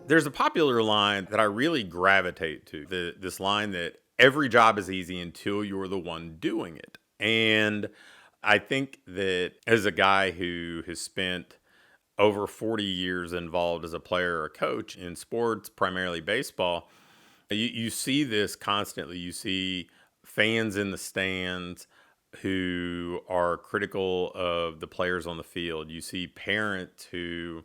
There's a popular line that I really gravitate to. This line that every job is easy until you're the one doing it. And I think that as a guy who has spent over 40 years involved as a player or a coach in sports, primarily baseball, you see this constantly. You see fans in the stands who are critical of the players on the field. You see parents who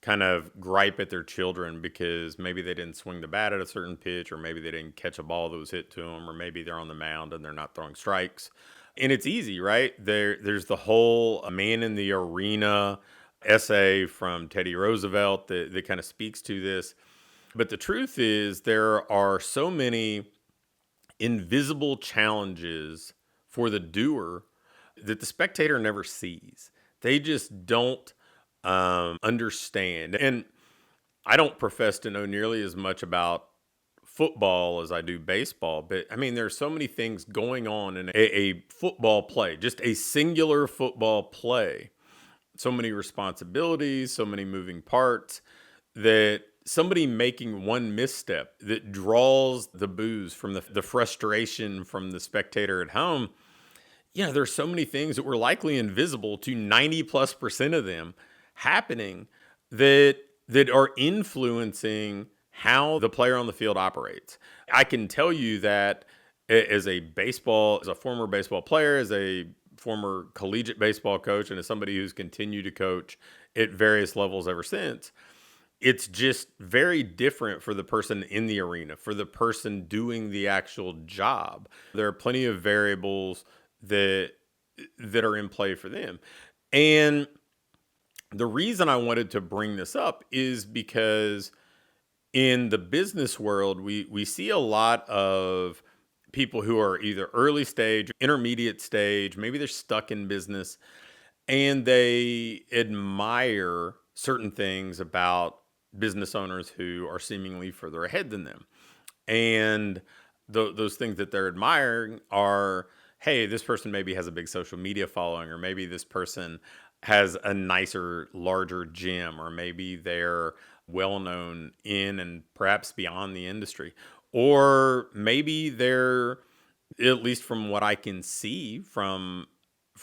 kind of gripe at their children because maybe they didn't swing the bat at a certain pitch, or maybe they didn't catch a ball that was hit to them, or maybe they're on the mound and they're not throwing strikes. And it's easy, right? There's the whole man in the arena essay from Teddy Roosevelt that kind of speaks to this. But the truth is, there are so many invisible challenges for the doer that the spectator never sees. They just don't understand. And I don't profess to know nearly as much about football as I do baseball, but I mean, there's so many things going on in a football play, just a singular football play. So many responsibilities, so many moving parts that somebody making one misstep that draws the boos from the frustration from the spectator at home. There's so many things that were likely invisible to 90+% of them happening that are influencing how the player on the field operates. I can tell you that as a former baseball player, as a former collegiate baseball coach, and as somebody who's continued to coach at various levels ever since, it's just very different for the person in the arena, for the person doing the actual job. There are plenty of variables that are in play for them. And the reason I wanted to bring this up is because in the business world, we see a lot of people who are either early stage, intermediate stage, maybe they're stuck in business, and they admire certain things about business owners who are seemingly further ahead than them. And those things that they're admiring are, hey, this person maybe has a big social media following, or maybe this person has a nicer, larger gym, or maybe they're well known in and perhaps beyond the industry. Or maybe they're, at least from what I can see from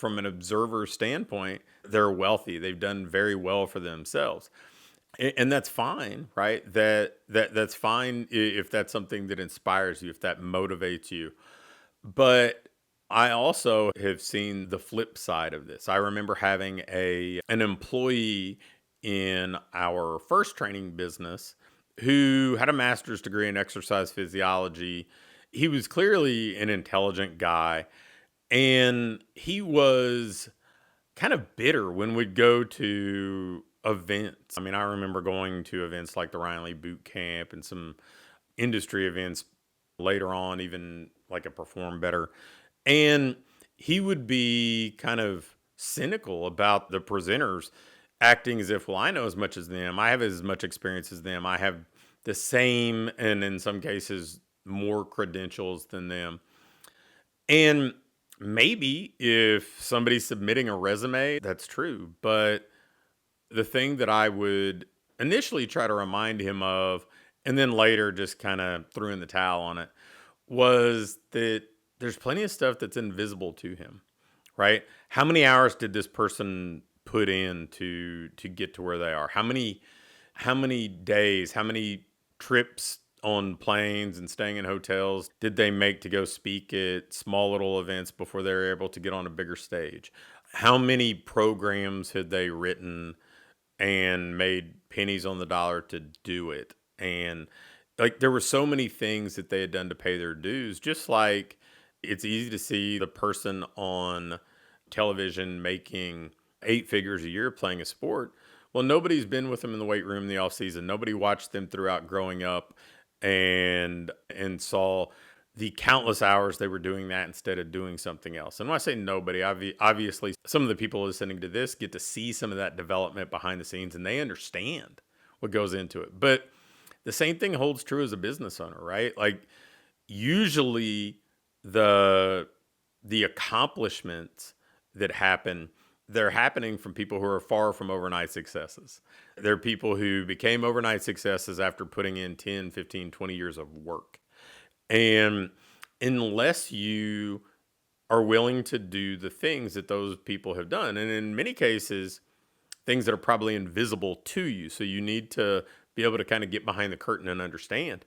an observer standpoint, they're wealthy. They've done very well for themselves. And that's fine, right? That's fine if that's something that inspires you, if that motivates you. But I also have seen the flip side of this. I remember having an employee in our first training business who had a master's degree in exercise physiology. He was clearly an intelligent guy, and he was kind of bitter when we'd go to events. I mean, I remember going to events like the Ryan Lee Boot Camp and some industry events later on, even like a Perform Better. And he would be kind of cynical about the presenters acting as if, well, I know as much as them. I have as much experience as them. I have the same, and in some cases, more credentials than them. And maybe if somebody's submitting a resume, that's true. But the thing that I would initially try to remind him of, and then later just kind of threw in the towel on it, was that there's plenty of stuff that's invisible to him, right? How many hours did this person put in to get to where they are? How many days, how many trips on planes and staying in hotels did they make to go speak at small little events before they were able to get on a bigger stage? How many programs had they written and made pennies on the dollar to do it? And like, there were so many things that they had done to pay their dues. Just like it's easy to see the person on television making 8 figures a year playing a sport. Well, nobody's been with them in the weight room in the off season. Nobody watched them throughout growing up and saw the countless hours they were doing that instead of doing something else. And when I say nobody, obviously some of the people listening to this get to see some of that development behind the scenes, and they understand what goes into it. But the same thing holds true as a business owner, right? Like, usually the accomplishments that happen they're happening from people who are far from overnight successes. They're people who became overnight successes after putting in 10, 15, 20 years of work. And unless you are willing to do the things that those people have done, and in many cases, things that are probably invisible to you, so you need to be able to kind of get behind the curtain and understand,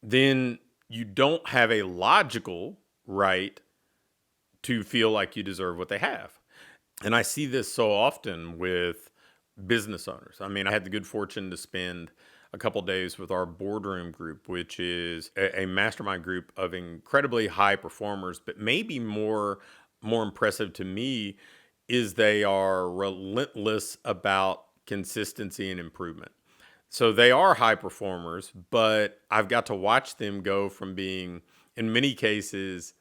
then you don't have a logical right to feel like you deserve what they have. And I see this so often with business owners. I mean, I had the good fortune to spend a couple days with our boardroom group, which is a mastermind group of incredibly high performers, but maybe more impressive to me is they are relentless about consistency and improvement. So they are high performers, but I've got to watch them go from being, in many cases,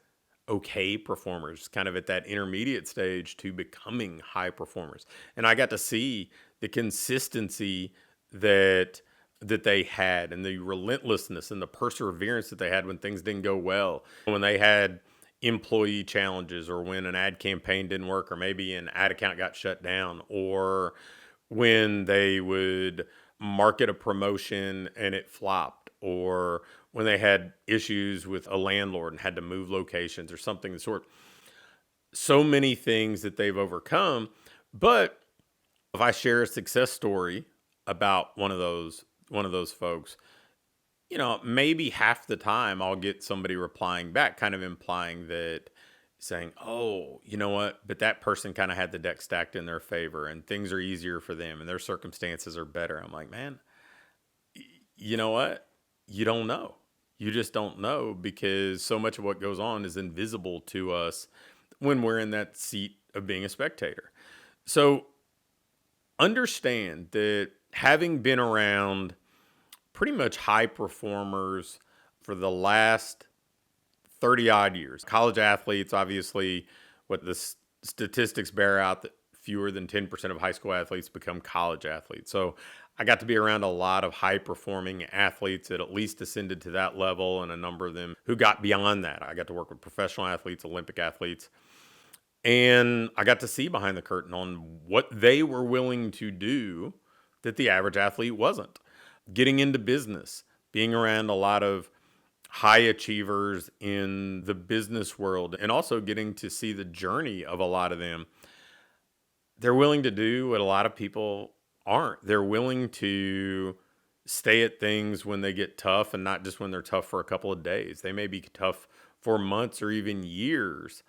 okay performers, kind of at that intermediate stage, to becoming high performers. And I got to see the consistency that they had, and the relentlessness and the perseverance that they had when things didn't go well, when they had employee challenges, or when an ad campaign didn't work, or maybe an ad account got shut down, or when they would market a promotion and it flopped, or when they had issues with a landlord and had to move locations or something of the sort. So many things that they've overcome. But if I share a success story about one of those folks, maybe half the time I'll get somebody replying back, kind of implying that, saying, "Oh, you know what? But that person kind of had the deck stacked in their favor and things are easier for them and their circumstances are better." I'm like, man, you know what? You don't know. You just don't know, because so much of what goes on is invisible to us when we're in that seat of being a spectator. So understand that, having been around pretty much high performers for the last 30 odd years, college athletes, obviously, what the statistics bear out, that fewer than 10% of high school athletes become college athletes. So I got to be around a lot of high performing athletes that at least ascended to that level, and a number of them who got beyond that. I got to work with professional athletes, Olympic athletes, and I got to see behind the curtain on what they were willing to do that the average athlete wasn't. Getting into business, being around a lot of high achievers in the business world, and also getting to see the journey of a lot of them. They're willing to do what a lot of people aren't. They're willing to stay at things when they get tough, and not just when they're tough for a couple of days. They may be tough for months or even years,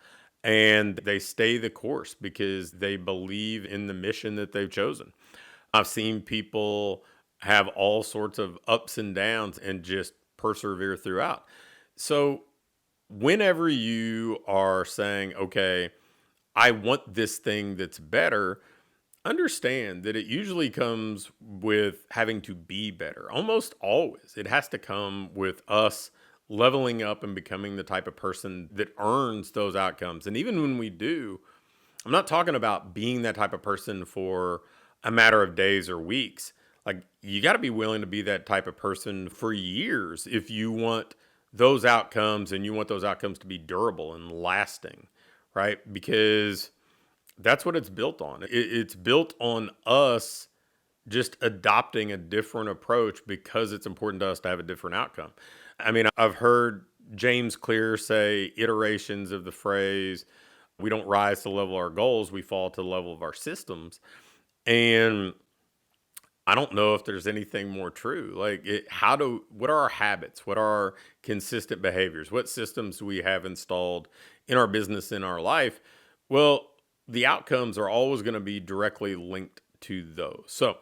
and they stay the course because they believe in the mission that they've chosen. I've seen people have all sorts of ups and downs and just persevere throughout. So whenever you are saying, okay, I want this thing that's better, understand that it usually comes with having to be better. Almost always. It has to come with us leveling up and becoming the type of person that earns those outcomes. And even when we do, I'm not talking about being that type of person for a matter of days or weeks. Like, you got to be willing to be that type of person for years if you want those outcomes, and you want those outcomes to be durable and lasting, right? Because that's what it's built on. It's built on us just adopting a different approach because it's important to us to have a different outcome. I mean, I've heard James Clear say iterations of the phrase, we don't rise to the level of our goals, we fall to the level of our systems. And I don't know if there's anything more true. Like, what are our habits? What are our consistent behaviors? What systems do we have installed in our business, in our life? Well, the outcomes are always going to be directly linked to those. So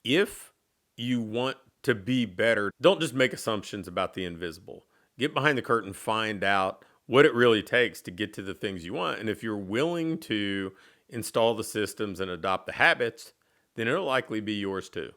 if you want to be better, don't just make assumptions about the invisible. Get behind the curtain, find out what it really takes to get to the things you want. And if you're willing to install the systems and adopt the habits, then it'll likely be yours too.